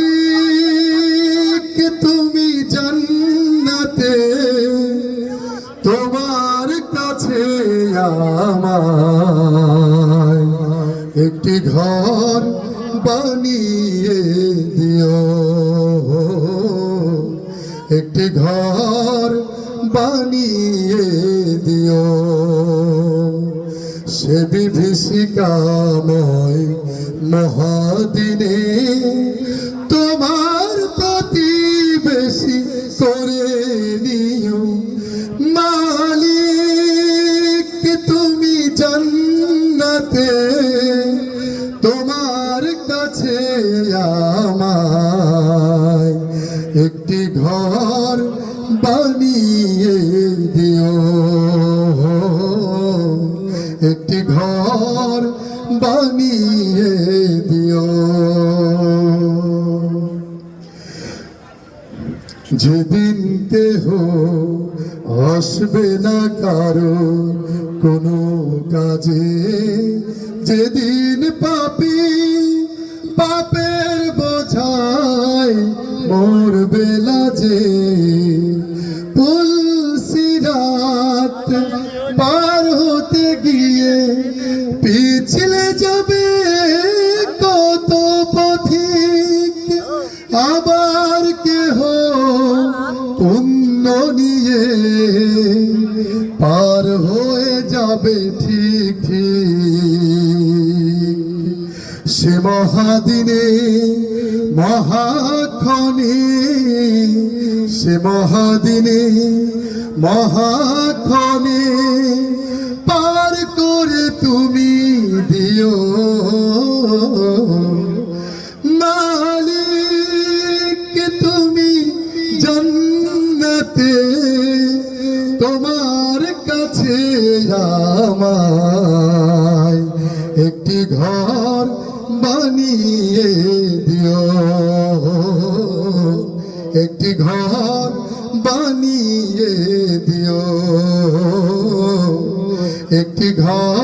মালিক তুমি জান্নাতে, তোমার কাছে আমায় একটি ঘর বানিয়ে দিও, একটি ঘর বানিয়ে দিও। সে বিভীষিকাময় মহাদিনে তোমার প্রতিবেশী করে নিও। মালিক তুমি জান্নাতে, তোমার কাছে আমায় একটি ঘর বানিয়ে দিও, একটি ঘর বানিয়ে দিও। যেদিন কেহ আসবে না কারো কোনো কাজে, যেদিন পাপী পাপের বোঝায় মরবে লাজে, পুলসিরাত পার হতে গিয়ে পিছলে যাবে কত পথিক, আবার কেহ পুণ্য নিয়ে পার হয়ে যাবে ঠিক ঠিক। সে মহাদিনে মহাক্ষণে, সে মহাদিনে মহাক্ষণে পার করে তুমি দিও। মালিক তুমি জান্নাতে, তোমার কাছে আমায় একটি ঘর বানিয়ে দিও, একটি ঘর বানিয়ে দিও, একটি ঘর